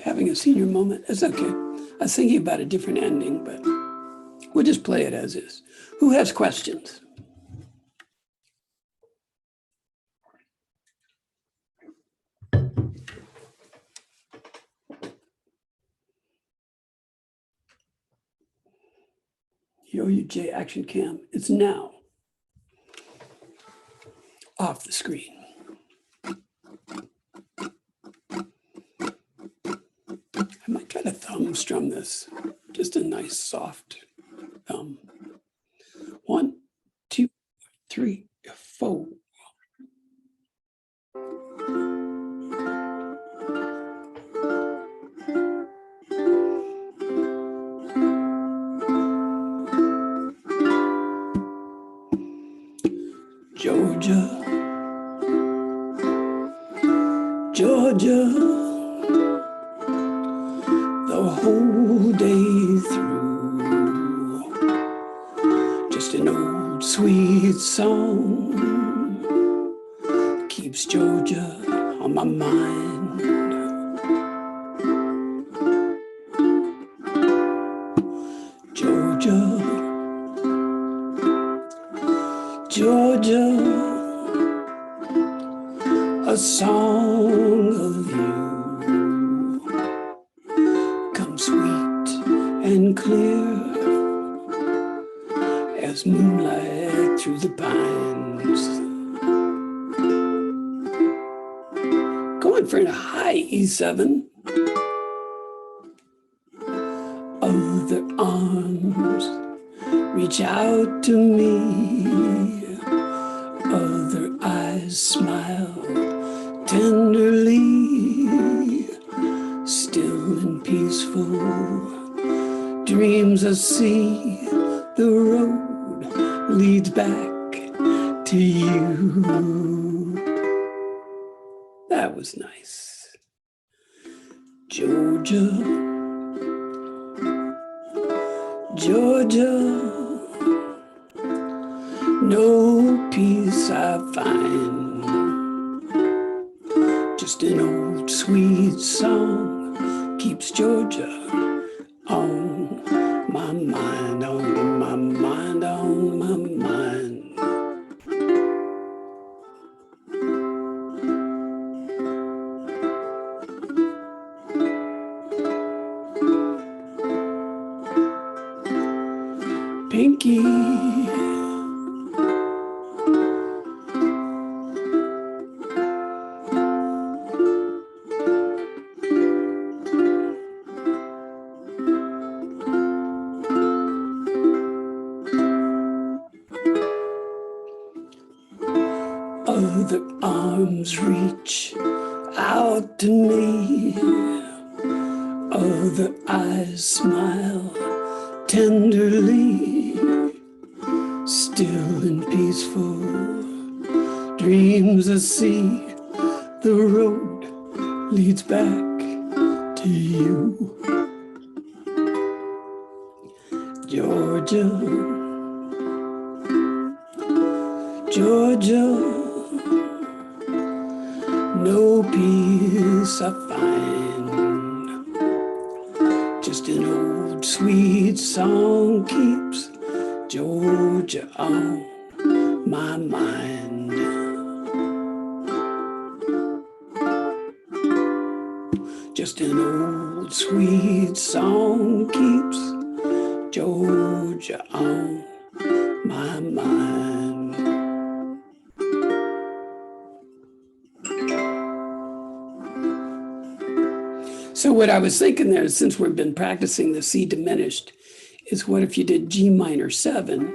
Having a senior moment, it's okay. I was thinking about a different ending, but we'll just play it as is. Who has questions? The OUJ action cam, it's now off the screen. I might try to thumb strum this, just a nice soft thumb. 1, 2, 3, 4. Georgia, Georgia, the whole day through, just an old sweet song keeps Georgia on my mind. Georgia, Georgia, a song of you comes sweet and clear as moonlight through the pines. Going for a high E7. Other arms reach out to me. Other eyes smile tenderly, still and peaceful. Dreams I see, the road leads back to you. That was nice. Georgia, Georgia, no peace I find, just an old sweet song keeps Georgia on my mind, on my mind, on my mind. Other arms reach out to me. Other eyes smile tenderly. Still and peaceful dreams I see. The road leads back to you. Georgia, Georgia, no peace I find. Just an old sweet song keeps Georgia on my mind. Just an old sweet song keeps Georgia on my mind. So what I was thinking there, since we've been practicing the C diminished, is what if you did G minor 7,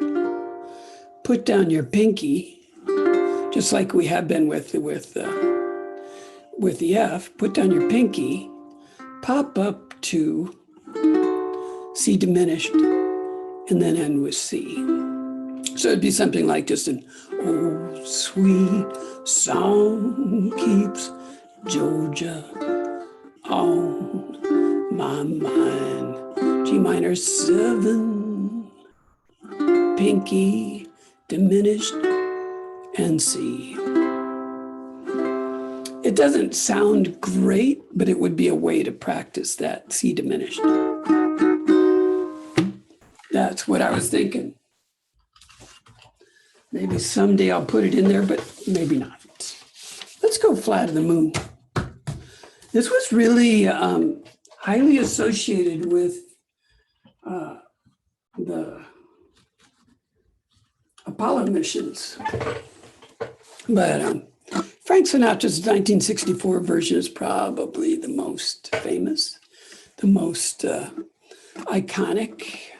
put down your pinky, just like we have been with the F, put down your pinky, pop up to C diminished, and then end with C. So it'd be something like just an old sweet song keeps Georgia on my mind. G minor 7, pinky, diminished, and C. It doesn't sound great, but it would be a way to practice that C diminished. That's what I was thinking. Maybe someday I'll put it in there, but maybe not. Let's go Flat of the Moon. This was really highly associated with the Apollo missions. But Frank Sinatra's 1964 version is probably the most famous, the most iconic.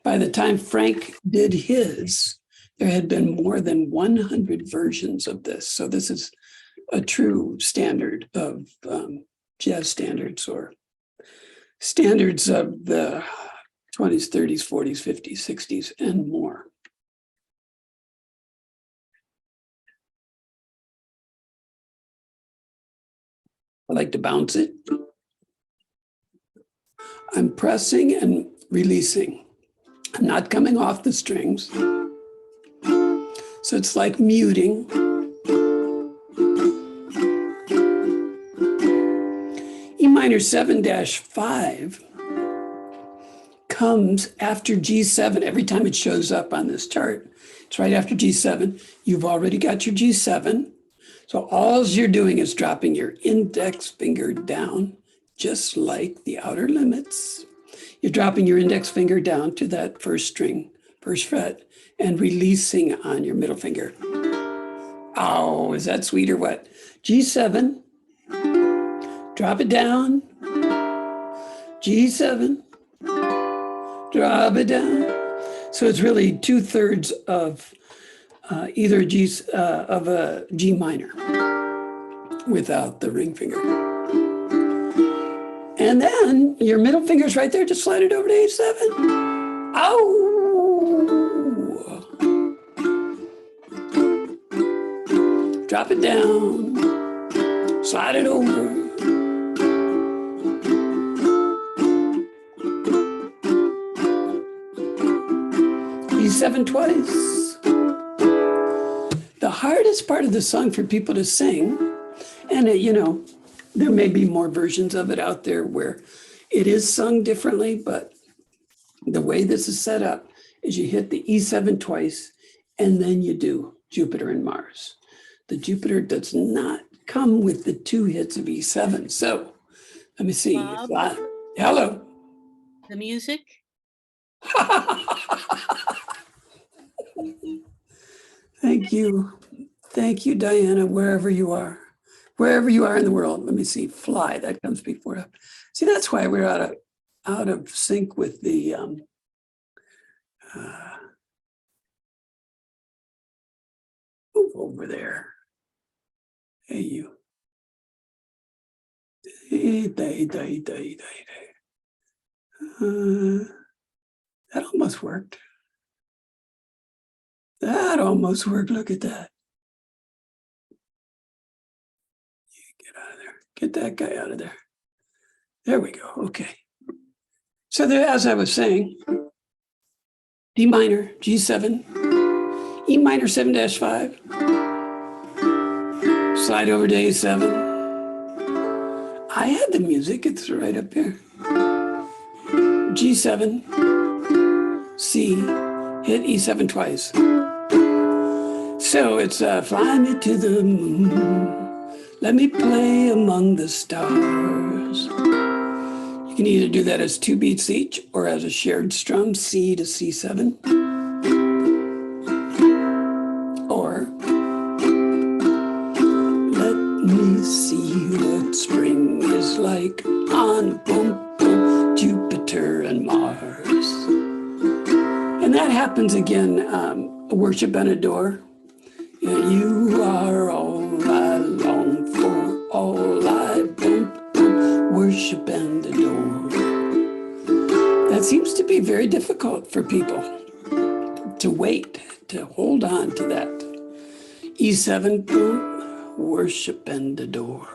By the time Frank did his, there had been more than 100 versions of this. So this is a true standard of jazz standards, or standards of the 20s, 30s, 40s, 50s, 60s, and more. I like to bounce it. I'm pressing and releasing. I'm not coming off the strings. So it's like muting. E minor 7-5 comes after G7 every time it shows up on this chart. It's right after G7. You've already got your G7. So all you're doing is dropping your index finger down, just like the outer limits. You're dropping your index finger down to that first string, first fret, and releasing on your middle finger. Oh, is that sweet or what? G7, drop it down. G7, drop it down. So it's really 2/3 of either of a G minor without the ring finger. And then your middle finger's right there, just slide it over to A7. Ow! Drop it down, slide it over. E7 twice. The hardest part of the song for people to sing, and there may be more versions of it out there where it is sung differently, but the way this is set up is you hit the E7 twice, and then you do Jupiter and Mars. The Jupiter does not come with the 2 hits of E7. So let me see. Bob? Hello. The music? Thank you. Thank you, Diana, wherever you are. Wherever you are in the world. Let me see. Fly, that comes before it. See, that's why we're out of sync with the over there. Hey, you. That almost worked. That almost worked. Look at that. Get out of there. Get that guy out of there. There we go. Okay. So there, as I was saying, D minor, G7, E minor 7-5, slide over to A7. I had the music, it's right up here. G7, C, hit E7 twice. So it's fly me to the moon, let me play among the stars. You can either do that as 2 beats each or as a shared strum, C to C7. Or let me see what spring is like on boom, boom, Jupiter and Mars. And that happens again, worship and adore. Yeah, you are all I long for, all I boom, boom, worship and adore. That seems to be very difficult for people to wait, to hold on to that. E7, boom, worship and adore.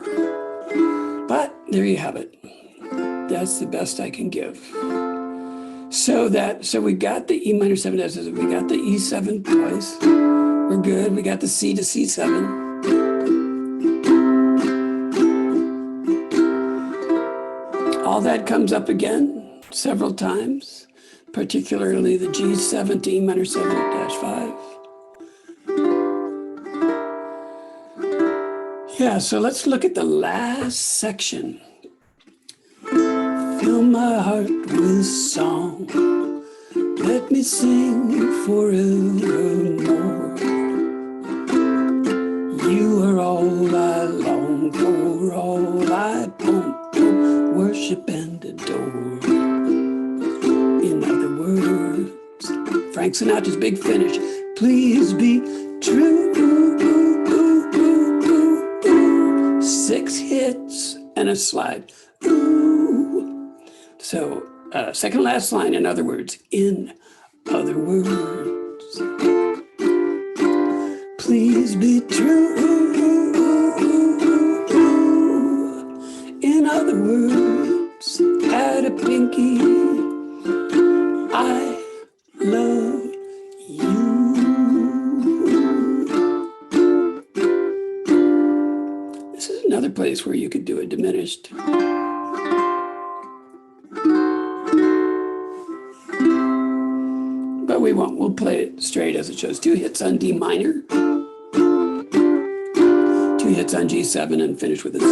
But there you have it. That's the best I can give. So we got the E minor 7, we got the E7 twice. We're good. We got the C to C7. All that comes up again several times, particularly the G7 to E minor 7-5. Yeah, so let's look at the last section. Fill my heart with song. Let me sing forevermore. You are all I long for, all I boom, boom, worship and adore. In other words, Frank Sinatra's big finish, please be true. 6 hits and a slide. Ooh. So second last line, in other words, in other words, please be true. In other words, add a pinky, I love you. This is another place where you could do a diminished. But we won't, we'll play it straight as it shows. 2 hits on D minor, 2 hits on G7 and finish with a C.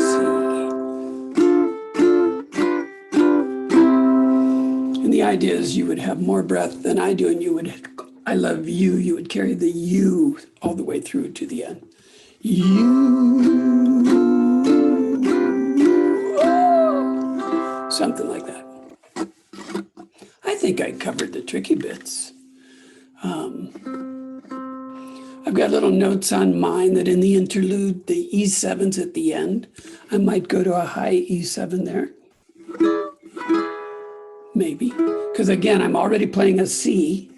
And the idea is you would have more breath than I do, and you would, I love you, you would carry the U all the way through to the end. You, oh, something like that. I think I covered the tricky bits. I've got little notes on mine that in the interlude, the E7's at the end. I might go to a high E7 there. Maybe, because again, I'm already playing a C.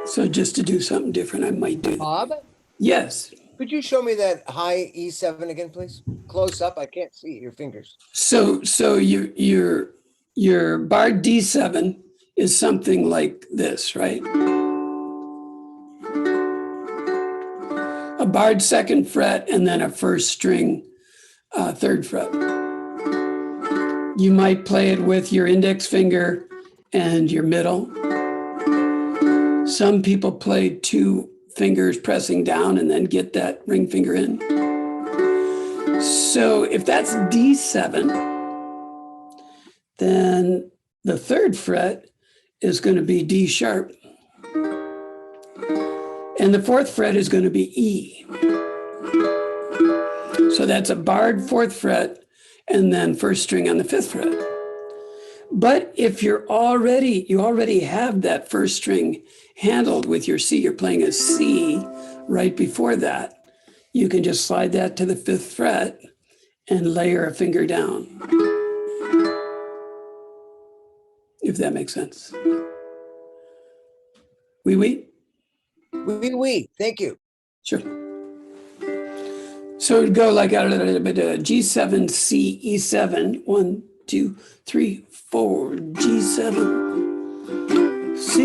So just to do something different, I might do that. Bob, Yes. could you show me that high E7 again, please? Close up, I can't see your fingers. So your barred D7 is something like this, right? A barred 2nd fret and then a 1st string 3rd fret. You might play it with your index finger and your middle. Some people play 2 fingers pressing down and then get that ring finger in. So if that's D7, then the 3rd fret is going to be D sharp. And the 4th fret is going to be E. So that's a barred 4th fret and then 1st string on the 5th fret. But if you already have that first string handled with your C, you're playing a C right before that, you can just slide that to the 5th fret and layer a finger down. If that makes sense. Oui. Thank you. Sure. So it'd go like G7, C, E7, 1, 2, 3, 4, G7, C,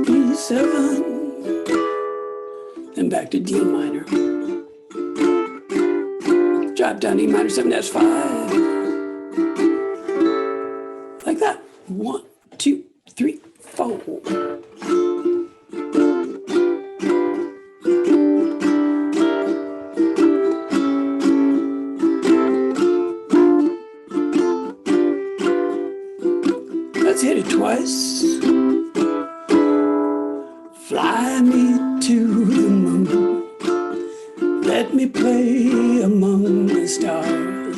E7, then back to D minor. Drop down E minor 7, that's 5. Like that. 1, 2, 3, 4. Let's hit it twice. Fly me to the moon. Let me play among the stars.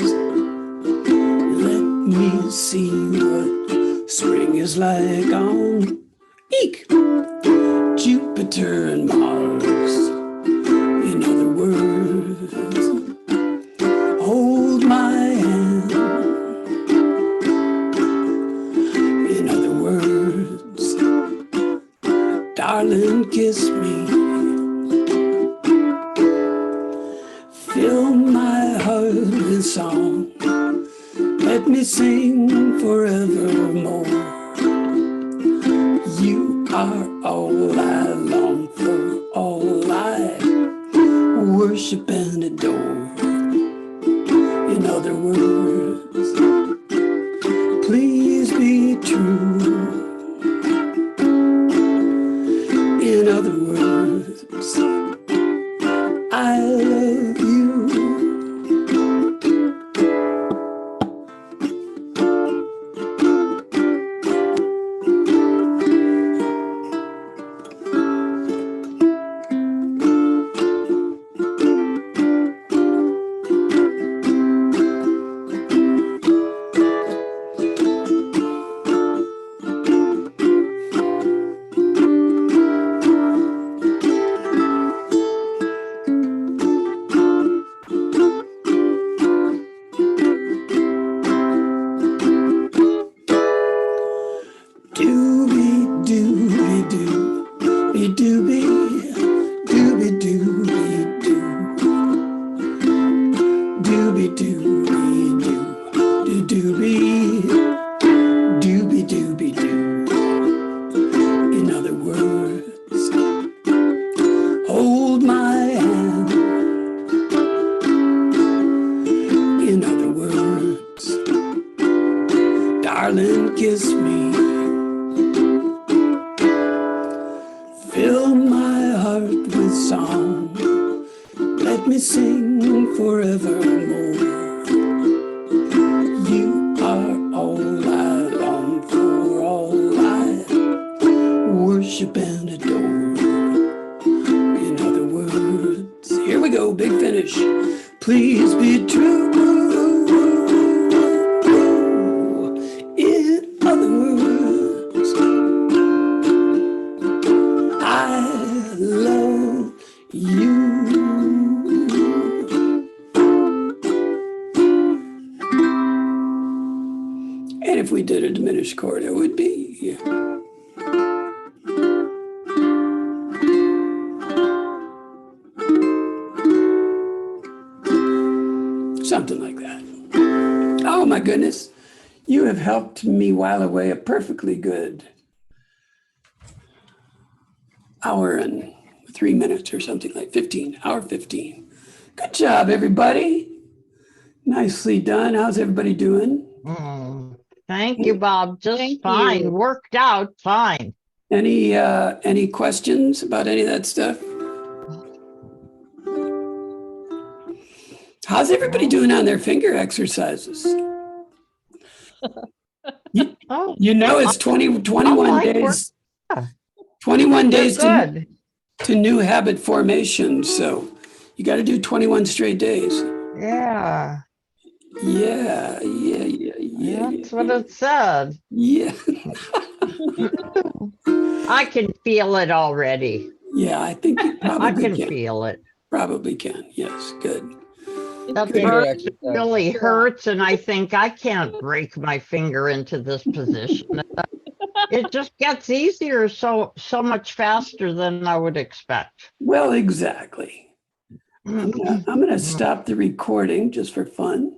Let me see what spring is like on Eek! Jupiter and Mars. In other words, hold my hand. In other words, darling, kiss me. Fill my heart with song. Let me sing forevermore. You are all I long for, all I worship and adore. In other words, please be true. In other words, I love you. In other words, hold my hand. In other words, darling, kiss me. Fill my heart with song. Let me sing forevermore. You are all I long for, all I worship and adore. In other words, here we go, big finish. Please be true. In other words, I love you. And if we did a diminished chord, it would be something like that. Oh my goodness, you have helped me while away a perfectly good hour and 3 minutes or something like 15, hour 15. Good job, everybody. Nicely done. How's everybody doing? Thank you, Bob. Just Thank fine. you. Worked out fine. Any questions about any of that stuff? How's everybody doing on their finger exercises? Oh, You know, it's 21 like days. yeah. 21 you're days good. to new habit formation. So you got to do 21 straight days. Yeah. Yeah. Yeah, That's what it said. yeah, I can feel it already. yeah, I think you I probably can can, feel it. probably can, yes, good. That Good. Finger first exercise. really hurts and I think I can't break my finger into this position. It just gets easier so much faster than I would expect. Well, exactly. I'm gonna stop the recording just for fun.